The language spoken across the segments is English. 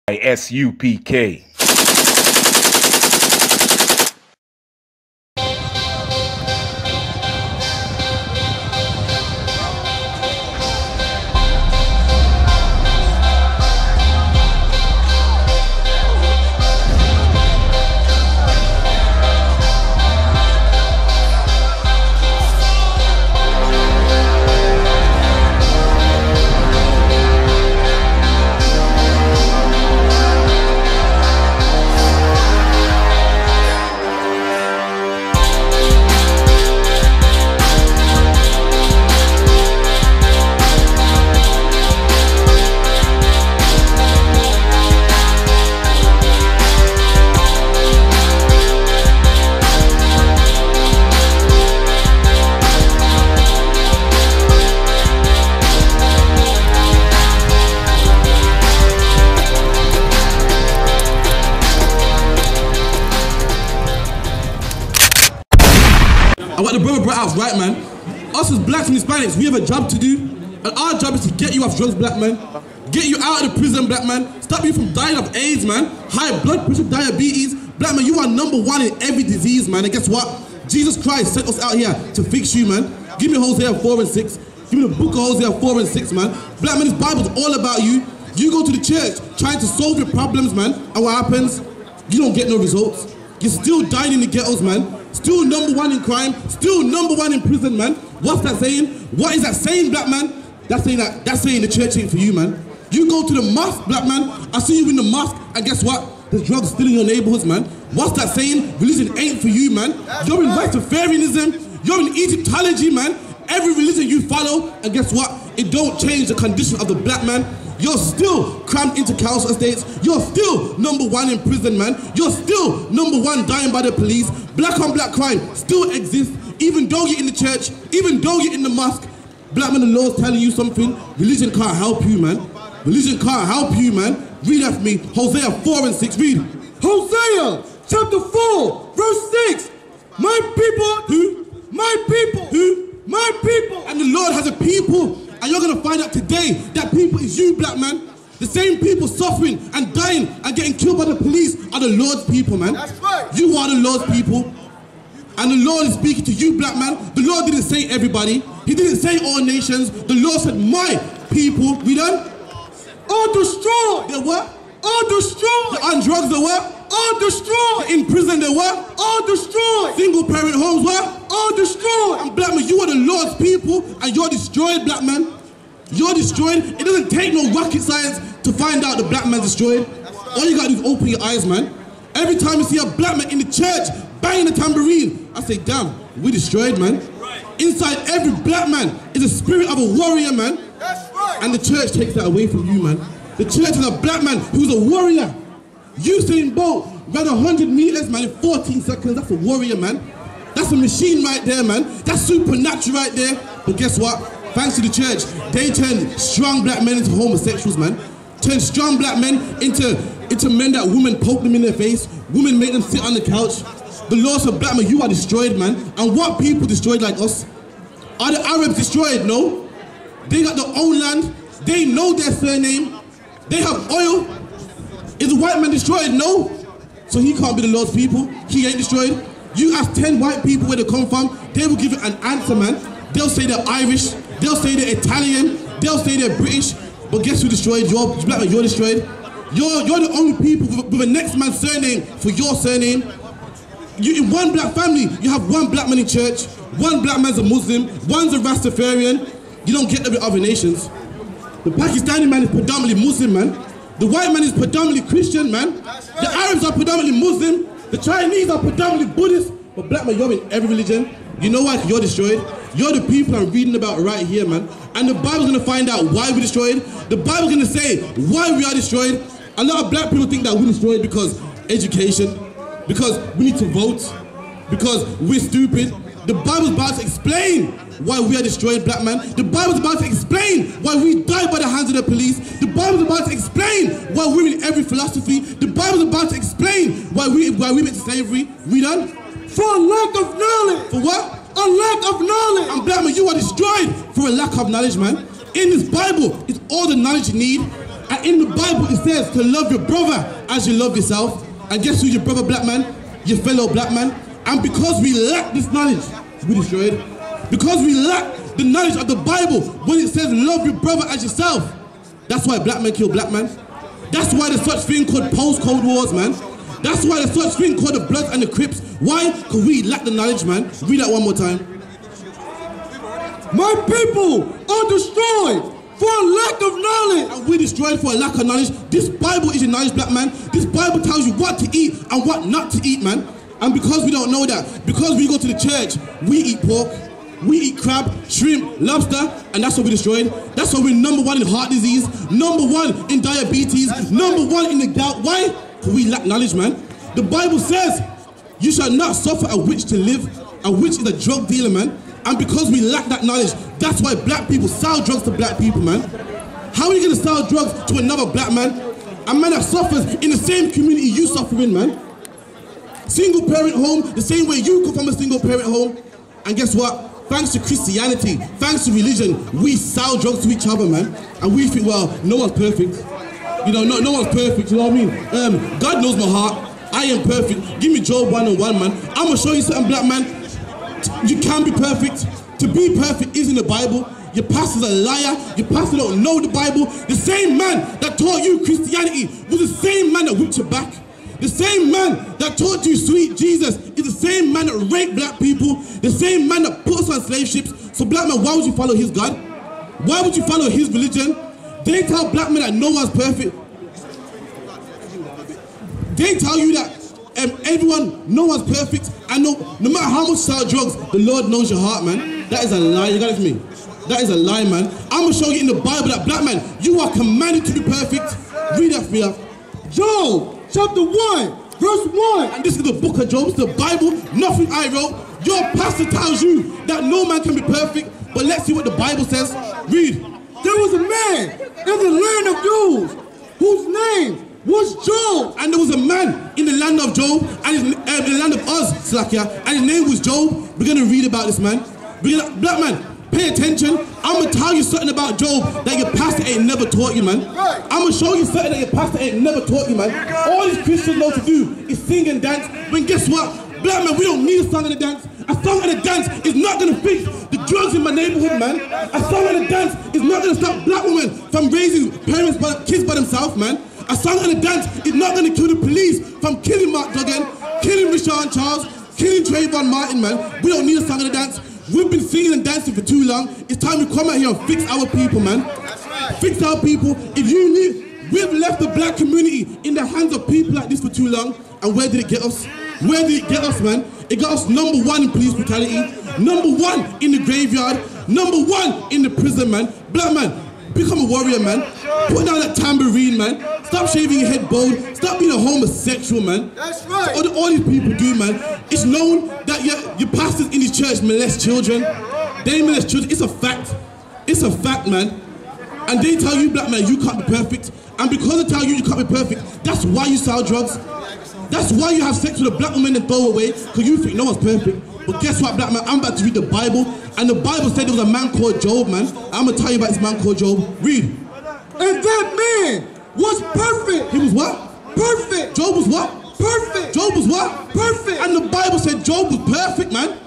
I.S.U.P.K. And what the brother brought out is right, man. Us as blacks and Hispanics, we have a job to do. And our job is to get you off drugs, black man. Get you out of the prison, black man. Stop you from dying of AIDS, man. High blood pressure, diabetes. Black man, you are #1 in every disease, man. And guess what? Jesus Christ sent us out here to fix you, man. Give me Hosea 4 and 6. Give me the book of Hosea 4 and 6, man. Black man, this Bible's all about you. You go to the church trying to solve your problems, man. And what happens? You don't get no results. You're still dying in the ghettos, man. Still #1 in crime, still #1 in prison, man. What's that saying? What is that saying, black man? That's saying the church ain't for you, man. You go to the mosque, black man, I see you in the mosque, and guess what? There's drugs still in your neighborhoods, man. What's that saying? Religion ain't for you, man. You're in Rastafarianism, you're in Egyptology, man. Every religion you follow, and guess what? It don't change the condition of the black man. You're still crammed into council estates. You're still #1 in prison, man. You're still #1 dying by the police. Black on black crime still exists, even though you're in the church, even though you're in the mosque. Black man, the Lord's telling you something. Religion can't help you, man. Religion can't help you, man. Read that for me. Hosea 4 and 6. Read. Hosea chapter 4, verse 6. My people, Who? my people, Who? my people. And the Lord has a people. And you're gonna find out today that people is you, black man. The same people suffering and dying and getting killed by the police are the Lord's people, man. That's right. You are the Lord's people. And the Lord is speaking to you, black man. The Lord didn't say everybody. He didn't say all nations. The Lord said, my people. We done? All destroyed. They're what? All destroyed. They're on drugs, they're what? All destroyed. They're in prison, they're what? All destroyed. Single parent homes, what? All destroyed. And black man, you are the Lord's people and you're destroyed, black man. You're destroyed. It doesn't take no rocket science to find out the black man's destroyed. All you gotta do is open your eyes, man. Every time you see a black man in the church banging the tambourine, I say, damn, we destroyed, man. Inside every black man is a spirit of a warrior, man. That's right. And the church takes that away from you, man. The church is a black man who's a warrior. Usain Bolt ran 100 meters, man, in 14 seconds. That's a warrior, man. That's a machine right there, man. That's supernatural right there. But guess what? Thanks to the church, they turned strong black men into homosexuals, man. Turned strong black men into men that women poke them in their face. Women make them sit on the couch. The Lord said, black man, you are destroyed, man. And what people destroyed like us? Are the Arabs destroyed? No. They got their own land. They know their surname. They have oil. Is the white man destroyed? No. So he can't be the Lord's people. He ain't destroyed. You ask 10 white people where they come from, they will give you an answer, man. They'll say they're Irish. They'll say they're Italian. They'll say they're British. But guess who destroyed? You're black man, you're destroyed. You're the only people with a next man's surname for your surname. You, in one black family, you have one black man in church, one black man's a Muslim, one's a Rastafarian. You don't get that with other nations. The Pakistani man is predominantly Muslim, man. The white man is predominantly Christian, man. The Arabs are predominantly Muslim. The Chinese are predominantly Buddhist. But black man, you're in every religion. You know why? You're destroyed. You're the people I'm reading about right here, man. And the Bible's gonna find out why we're destroyed. The Bible's gonna say why we are destroyed. A lot of black people think that we're destroyed because education, because we need to vote, because we're stupid. The Bible's about to explain why we are destroyed, black man. The Bible's about to explain why we die by the hands of the police. The Bible's about to explain why we're in every philosophy. The Bible's about to explain why we went to slavery. We done? For a lack of knowledge. For what? A lack of knowledge. And black man, you are destroyed for a lack of knowledge, man. In this Bible, it's all the knowledge you need. And in the Bible it says to love your brother as you love yourself. And guess who's your brother, black man? Your fellow black man. And because we lack this knowledge, we destroyed. Because we lack the knowledge of the Bible when it says love your brother as yourself. That's why black men kill black men. That's why there's such thing called post-Cold Wars, man. That's why there's such thing called the Bloods and the Crips. Why? Because we lack the knowledge, man. Read that one more time. My people are destroyed for a lack of knowledge. And we're destroyed for a lack of knowledge. This Bible is your knowledge, black man. This Bible tells you what to eat and what not to eat, man. And because we don't know that, because we go to the church, we eat pork, we eat crab, shrimp, lobster, and that's what we're destroyed. That's why we're #1 in heart disease, #1 in diabetes, #1 in the gout. Why? Because we lack knowledge, man. The Bible says, you shall not suffer a witch to live. A witch is a drug dealer, man. And because we lack that knowledge, that's why black people sell drugs to black people, man. How are you going to sell drugs to another black man? A man that suffers in the same community you suffer in, man. Single parent home, the same way you come from a single parent home. And guess what? Thanks to Christianity, thanks to religion, we sell drugs to each other, man. And we think, well, no one's perfect. You know, no one's perfect, you know what I mean? God knows my heart. I am perfect. Give me Job 1:1, man. I'm going to show you something, black man. You can be perfect. To be perfect is in the Bible. Your pastor's a liar. Your pastor don't know the Bible. The same man that taught you Christianity was the same man that whipped your back. The same man that taught you sweet Jesus is the same man that raped black people. The same man that put us on slave ships. So black man, why would you follow his God? Why would you follow his religion? They tell black men that no one's perfect. They tell you that no one's perfect. And no matter how much you sell drugs, the Lord knows your heart, man. That is a lie. You got it from me? That is a lie, man. I'm going to show you in the Bible that black man, you are commanded to be perfect. Read that for me. Job chapter 1, verse 1. And this is the book of Job. It's the Bible. Nothing I wrote. Your pastor tells you that no man can be perfect. But let's see what the Bible says. Read. There was a man in the land of Uz whose name was Job. And there was a man in the land of Job, and in the land of Uz, and his name was Job. We're going to read about this man. Black man, pay attention. I'm going to tell you something about Job that your pastor ain't never taught you, man. I'm going to show you something that your pastor ain't never taught you, man. All these Christians know to do is sing and dance. But guess what? Black man, we don't need a song and a dance. A song and a dance is not going to fix the drugs in my neighborhood, man. A song and a dance is not going to stop black women from raising kids by themselves, man. A song and a dance is not going to kill the police from killing Mark Duggan, killing Rashawn Charles, killing Trayvon Martin, man. We don't need a song and a dance. We've been singing and dancing for too long. It's time we come out here and fix our people, man. Fix our people. If you need, we've left the black community in the hands of people like this for too long. And where did it get us? Where did it get us, man? It got us #1 in police brutality, #1 in the graveyard, #1 in the prison, man. Black man, become a warrior, man. Put down that tambourine, man. Stop shaving your head bald. Stop being a homosexual, man. That's right. All these people do, man. It's known that your pastors in this church molest children. They molest children. It's a fact. It's a fact, man. And they tell you, black man, you can't be perfect. And because they tell you can't be perfect, that's why you sell drugs. That's why you have sex with a black woman and throw away, because you think no one's perfect. But guess what, black man? I'm about to read the Bible, and the Bible said there was a man called Job, man. I'm going to tell you about this man called Job. Read. And that man was perfect. He was what? Perfect. Job was what? Perfect. Job was what? Perfect. And the Bible said Job was perfect, man.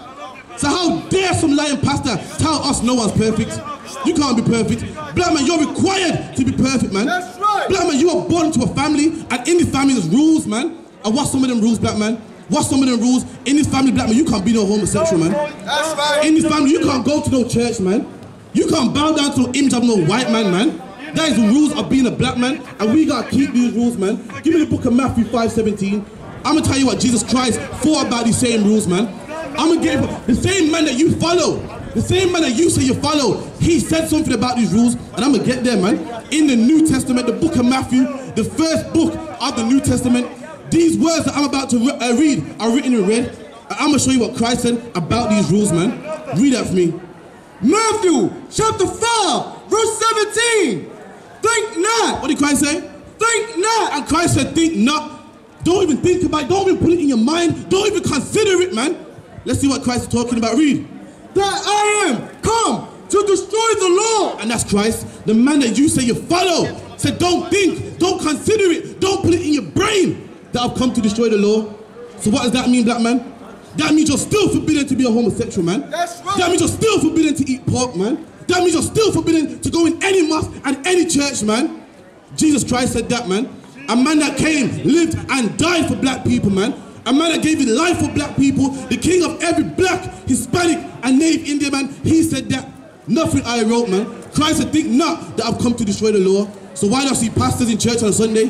So how dare some lying pastor tell us no one's perfect? You can't be perfect. Black man, you're required to be perfect, man. That's right. Black man, you are born into a family, and in this family there's rules, man. And what's some of them rules, black man? What's some of them rules? In this family, black man, you can't be no homosexual, man. That's right. In this family, you can't go to no church, man. You can't bow down to the image of no white man, man. That is the rules of being a black man, and we gotta keep these rules, man. Give me the book of Matthew 5:17. I'm gonna tell you what Jesus Christ thought about these same rules, man. I'm gonna get the same man that you follow, the same man that you say you follow. He said something about these rules, and I'm gonna get there, man. In the New Testament, the book of Matthew, the first book of the New Testament, these words that I'm about to read are written in red. And I'm gonna show you what Christ said about these rules, man. Read that for me. Matthew chapter 5, verse 17. Think not. What did Christ say? Think not. And Christ said, think not. Don't even think about it. Don't even put it in your mind. Don't even consider it, man. Let's see what Christ is talking about. Read. That I am come to destroy the law. And that's Christ, the man that you say you follow, Said, don't think, don't consider it, don't put it in your brain that I've come to destroy the law. So what does that mean, black man? That means you're still forbidden to be a homosexual, man. That's right. That means you're still forbidden to eat pork, man. That means you're still forbidden to go in any mosque and any church, man. Jesus Christ said that, man. A man that came, lived and died for black people, man. A man that gave his life for black people, the king of every black, Hispanic and Native Indian man, he said that. Nothing I wrote, man. Christ said, think not that I've come to destroy the law. So why do I see pastors in church on a Sunday?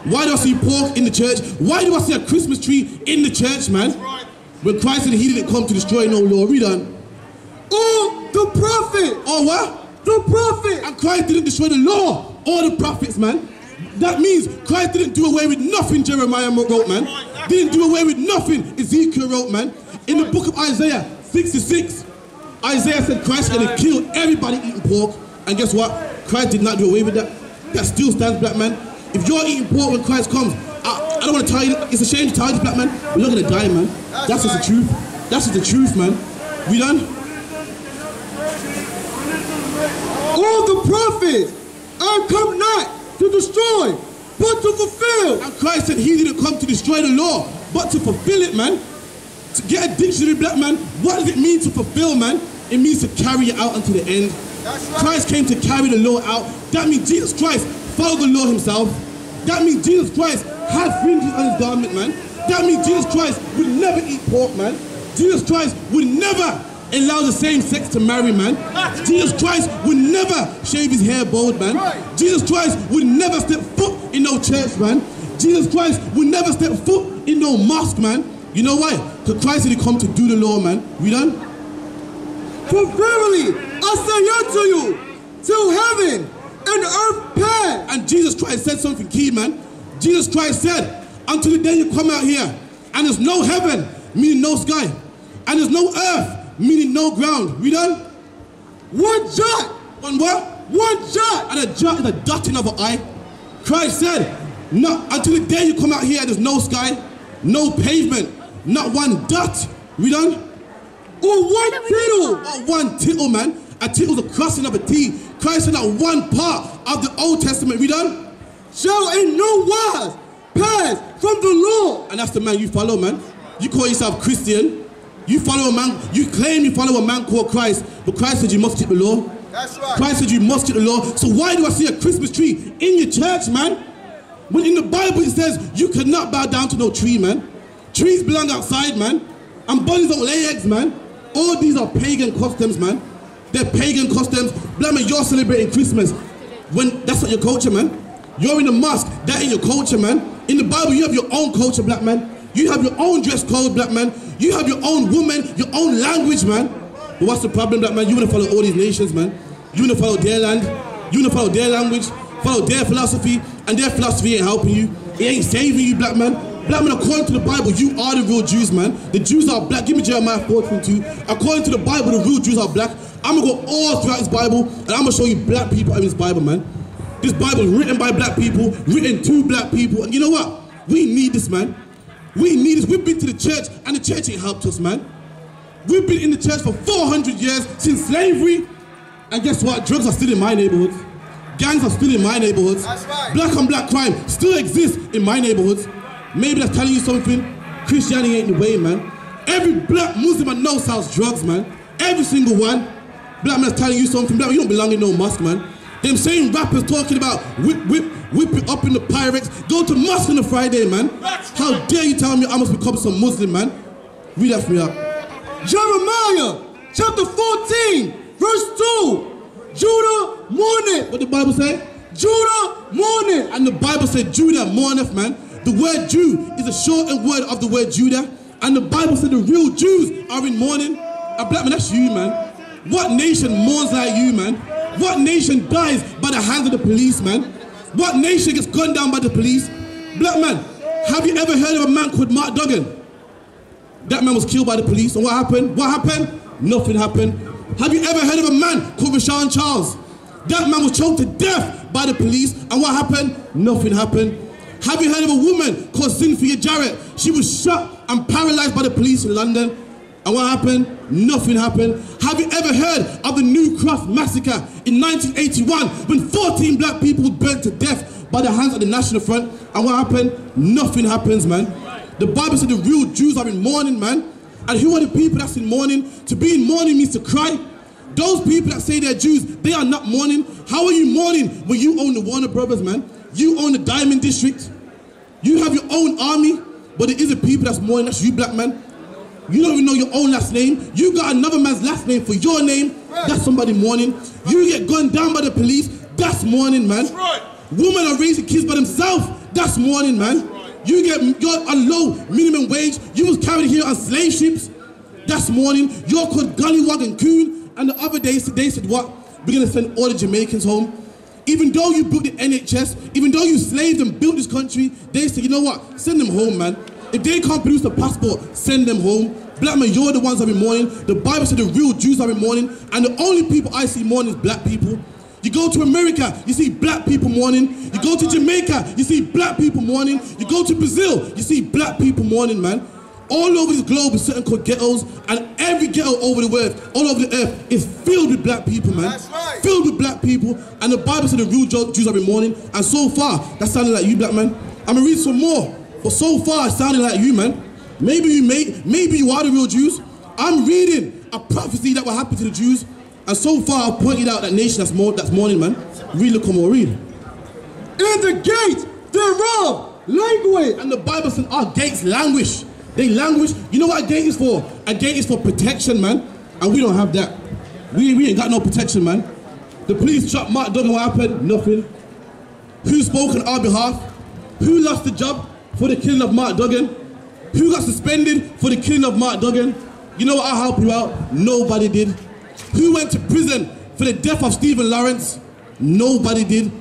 Why do I see pork in the church? Why do I see a Christmas tree in the church, man? When Christ said he didn't come to destroy no law. Read on. Oh, the prophet. Oh, what? The prophet. And Christ didn't destroy the law or the prophets, man. That means Christ didn't do away with nothing Jeremiah wrote, man. Didn't do away with nothing Ezekiel wrote, man. In the book of Isaiah 66, Isaiah said Christ is going to kill everybody eating pork. And guess what? Christ did not do away with that. That still stands, black man. If you're eating pork when Christ comes, I don't want to tell you, it's a shame to tell you, black man, but you're going to die, man. That's just the truth. That's just the truth, man. We done? All the prophets are come not to destroy, but to fulfill. And Christ said he didn't come to destroy the law, but to fulfill it, man. To get a dictionary, black man, what does it mean to fulfill, man? It means to carry it out unto the end. That's right. Christ came to carry the law out. That means Jesus Christ followed the law himself. That means Jesus Christ had fringes on his garment, man. That means Jesus Christ would never eat pork, man. Jesus Christ would never allow the same sex to marry, man. Jesus Christ would never shave his hair bald, man. Jesus Christ would never step foot in no church, man. Jesus Christ would never step foot in no mosque, man. You know why? Because Christ didn't come to do the law, man. We done? For verily I say unto you, till heaven and earth pass. And Jesus Christ said something key, man. Jesus Christ said, until the day you come out here, and there's no heaven, meaning no sky, and there's no earth, meaning no ground. We done? One jot. One what? One jot. And a jot is a dotting of an I. Christ said, no, until the day you come out here, there's no sky, no pavement, not one dot. We done? Or one tittle. Or one tittle, man. A tittle's a crossing of a T. Christ said that one part of the Old Testament. We done? Shall in no wise pass from the law. And that's the man you follow, man. You call yourself Christian. You follow a man, you claim you follow a man called Christ, but Christ said you must keep the law. That's right. Christ said you must keep the law. So why do I see a Christmas tree in your church, man? When in the Bible it says you cannot bow down to no tree, man. Trees belong outside, man. And bunnies don't lay eggs, man. All these are pagan customs, man. They're pagan customs. Black man, you're celebrating Christmas. When that's not your culture, man. You're in the mosque, that ain't your culture, man. In the Bible, you have your own culture, black man. You have your own dress code, black man. You have your own woman, your own language, man. But what's the problem, black man? You want to follow all these nations, man. You want to follow their land. You want to follow their language, follow their philosophy, and their philosophy ain't helping you. It ain't saving you, black man. Black man, according to the Bible, you are the real Jews, man. The Jews are black. Give me Jeremiah 4:22. According to the Bible, the real Jews are black. I'm going to go all throughout this Bible, and I'm going to show you black people in this Bible, man. This Bible is written by black people, written to black people. And you know what? We need this, man. We need this. We've been to the church, and the church ain't helped us, man. We've been in the church for 400 years, since slavery. And guess what? Drugs are still in my neighborhoods. Gangs are still in my neighborhoods. That's right. Black on black crime still exists in my neighborhoods. Maybe that's telling you something. Christianity ain't the way, man. Every black Muslim I know sells drugs, man. Every single one. Black man's telling you something. Black, you don't belong in no mosque, man. Them same rappers talking about whip it up in the Pyrex. Go to mosque on a Friday, man. How dare you tell me I must become some Muslim, man? Read that for me up. Jeremiah chapter 14, verse 2. Judah mourneth. What the Bible say? Judah mourneth. And the Bible said Judah mourneth, man. The word Jew is a shortened word of the word Judah. And the Bible said the real Jews are in mourning. And black man, that's you, man. What nation mourns like you, man? What nation dies by the hands of the police, man? What nation gets gunned down by the police? Black man, have you ever heard of a man called Mark Duggan? That man was killed by the police. And what happened? What happened? Nothing happened. Have you ever heard of a man called Rashawn Charles? That man was choked to death by the police. And what happened? Nothing happened. Have you heard of a woman called Cynthia Jarrett? She was shot and paralyzed by the police in London. And what happened? nothing happened. Have you ever heard of the New Cross massacre in 1981 when 14 black people were burnt to death by the hands of the National Front? And what happened? Nothing happens, man. The Bible said the real Jews are in mourning, man. And who are the people that's in mourning? To be in mourning means to cry. Those people that say they're Jews, they are not mourning. How are you mourning when you own the Warner Brothers, man? You own the Diamond District. You have your own army, but it is the people that's mourning. That's you, black man. You don't even know your own last name. You got another man's last name for your name. That's somebody mourning. You get gunned down by the police. That's mourning, man. That's right. Women are raising kids by themselves. That's mourning, man. Right. You're on low minimum wage. You was carried here on slave ships. That's mourning. You're called Gullywog and Coon. And the other day, they said, what? We're going to send all the Jamaicans home. Even though you built the NHS, even though you slaved and built this country, they said, you know what? Send them home, man. If they can't produce a passport, send them home. Black man, you're the ones that are mourning. The Bible said the real Jews are mourning. And the only people I see mourning is black people. You go to America, you see black people mourning. You go to Jamaica, you see black people mourning. You go to Brazil, you see black people mourning, man. All over this globe is certain called ghettos, and every ghetto over the earth, all over the earth, is filled with black people, man. That's right. Filled with black people, and the Bible said the real Jews are mourning. And so far, that sounded like you, black man. I'm gonna read some more, but so far it sounded like you, man. Maybe you are the real Jews. I'm reading a prophecy that will happen to the Jews, and so far I've pointed out that nation that's mourning, man. Read, look, come on, read. In the gate thereof language, and the Bible said our gates languish. They languish. You know what a gate is for? A gate is for protection, man. And we don't have that. We ain't got no protection, man. The police shot Mark Duggan. What happened? Nothing. Who spoke on our behalf? Who lost the job for the killing of Mark Duggan? Who got suspended for the killing of Mark Duggan? You know what? I'll help you out. Nobody did. Who went to prison for the death of Stephen Lawrence? Nobody did.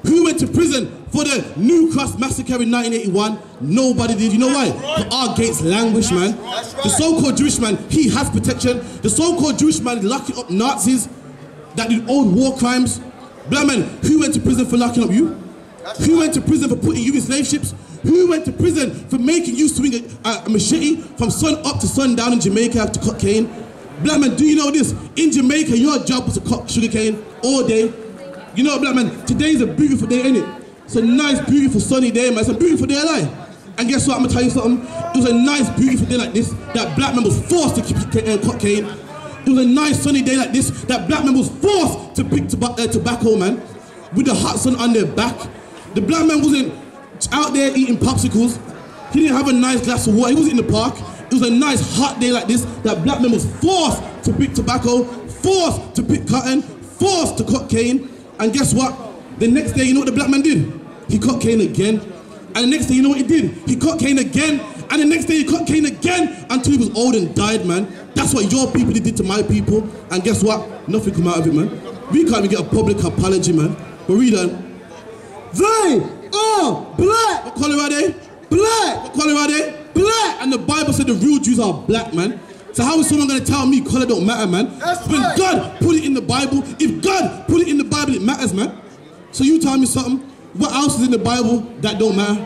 Who went to prison for the New Cross massacre in 1981? Nobody did. You know why? But our gates languish, man. The so-called Jewish man, he has protection. The so-called Jewish man is locking up Nazis that did old war crimes. Black man, who went to prison for locking up you? Who went to prison for putting you in slave ships? Who went to prison for making you swing a machete from sun up to sundown in Jamaica to cut cane? Black man, do you know this? In Jamaica, your job was to cut sugar cane all day. You know, black man, today's a beautiful day, ain't it? It's a nice, beautiful, sunny day, man. It's a beautiful day alive. And guess what? I'm gonna tell you something. It was a nice, beautiful day like this that black man was forced to cut cane. It was a nice, sunny day like this that black man was forced to pick tobacco, man, with the hot sun on their back. The black man wasn't out there eating popsicles. He didn't have a nice glass of water. He wasn't in the park. It was a nice, hot day like this that black man was forced to pick tobacco, forced to pick cotton, forced to cut cane. And guess what? The next day, you know what the black man did? He cut cane again. And the next day, you know what he did? He cut cane again. And the next day, he cut cane again until he was old and died, man. That's what your people did to my people. And guess what? Nothing come out of it, man. We can't even get a public apology, man. But read on. They are black. What color are they? Black. What color are they? Black. And the Bible said the real Jews are black, man. So how is someone going to tell me color don't matter, man? That's when right. God put it in the Bible, if God put it in the Bible, it matters, man. So you tell me something, what else is in the Bible that don't matter?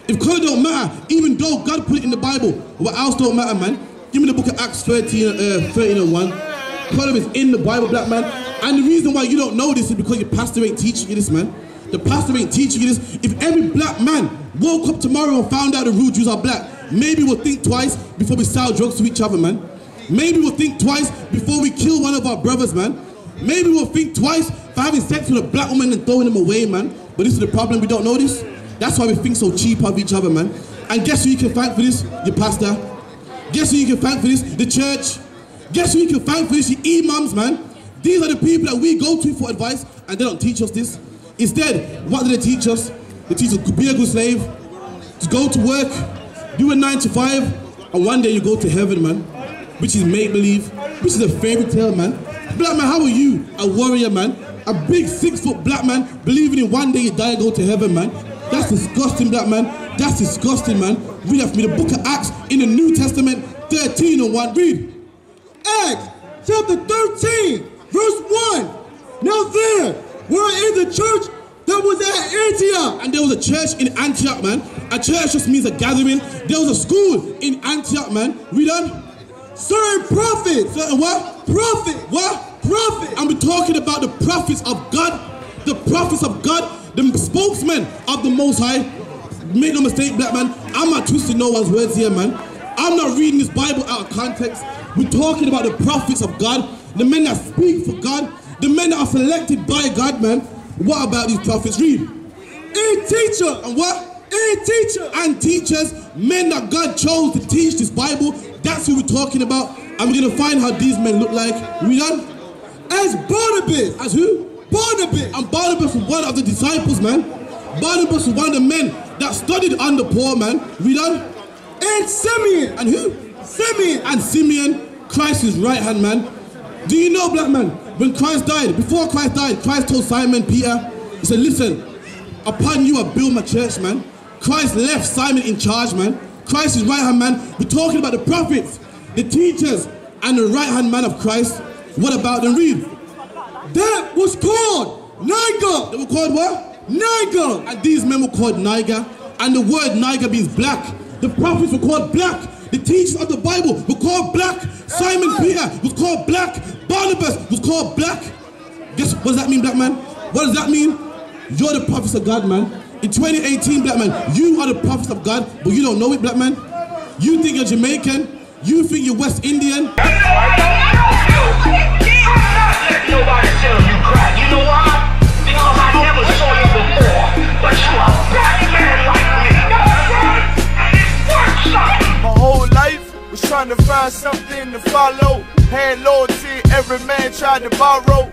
If color don't matter, even though God put it in the Bible, what else don't matter, man? Give me the book of Acts 13 and 1. Color is in the Bible, black man. And the reason why you don't know this is because your pastor ain't teaching you this, man. The pastor ain't teaching you this. If every black man woke up tomorrow and found out the real Jews are black, maybe we'll think twice before we sell drugs to each other, man. Maybe we'll think twice before we kill one of our brothers, man. Maybe we'll think twice for having sex with a black woman and throwing them away, man. But this is the problem, we don't know this. That's why we think so cheap of each other, man. And guess who you can thank for this? Your pastor. Guess who you can thank for this? The church. Guess who you can thank for this? Your imams, man. These are the people that we go to for advice, and they don't teach us this. Instead, what do they teach us? They teach us to be a good slave, to go to work, do a 9 to 5, and one day you go to heaven, man. Which is make-believe, which is a fairy tale, man. Black man, how are you? A warrior, man. A big 6-foot black man believing in one day you die and go to heaven, man. That's disgusting, black man. That's disgusting, man. Read that for me. The book of Acts in the New Testament, 13 and 1. Read. Acts chapter 13, verse 1. Now there were in the church that was at Antioch. And there was a church in Antioch, man. A church just means a gathering. There was a school in Antioch, man. Read on. certain prophets. Certain what? Prophet. What? Prophet. And we're talking about the prophets of God. The prophets of God. The spokesmen of the Most High. Make no mistake, black man. I'm not twisting no one's words here, man. I'm not reading this Bible out of context. We're talking about the prophets of God. The men that speak for God. The men that are selected by God, man. What about these prophets? Read. And teacher. And what? And teacher. And teachers, men that God chose to teach this Bible. That's who we're talking about. And we're going to find how these men look like. Read on. As Barnabas. As who? Barnabas. And Barnabas was one of the disciples, man. Barnabas was one of the men that studied under Paul, man. Read on. And Simeon. And who? Simeon. And Simeon, Christ's right hand man. Do you know, black man, when Christ died, before Christ died, Christ told Simon Peter, he said, listen, upon you I build my church, man. Christ left Simon in charge, man. Christ's right hand man. We're talking about the prophets, the teachers, and the right hand man of Christ. What about them? Read. That was called Niger. They were called what? Niger. And these men were called Niger. And the word Niger means black. The prophets were called black. The teachers of the Bible were called black. Simon Peter was called black. Barnabas was called black. Guess what does that mean, black man? What does that mean? You're the prophets of God, man. In 2018, black man, you are the prophets of God, but you don't know it, black man. You think you're Jamaican. You think you're West Indian. I'm not letting nobody tell you crap. You know why? Because I never saw you before. But you are a black man like me. And it's worth something. My whole life was trying to find something to follow. Had loyalty, every man tried to borrow.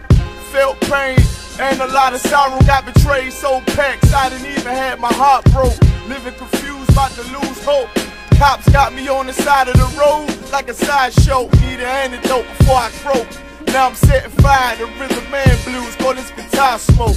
Felt pain and a lot of sorrow. Got betrayed, so packed, I didn't even have my heart broke. Living confused, about to lose hope. Cops got me on the side of the road like a sideshow. Need an antidote before I croak. Now I'm setting fire to rhythm man blues, call this guitar smoke.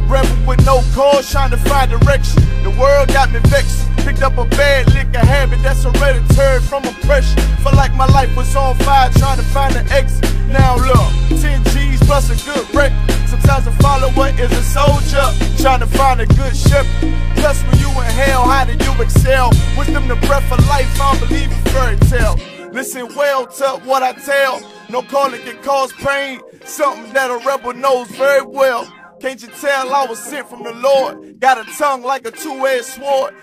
Rebel with no cause, trying to find direction. The world got me vexed. Picked up a bad liquor habit that's hereditary from oppression. Felt like my life was on fire, trying to find an exit. Now look, 10 G's plus a good wreck. Sometimes a follower is a soldier, trying to find a good shepherd. Plus when you in hell, how do you excel? Wisdom the breath of life, I don't believe in fairy tale. Listen well to what I tell. No calling can cause pain, something that a rebel knows very well. Can't you tell I was sent from the Lord? Got a tongue like a two-edged sword.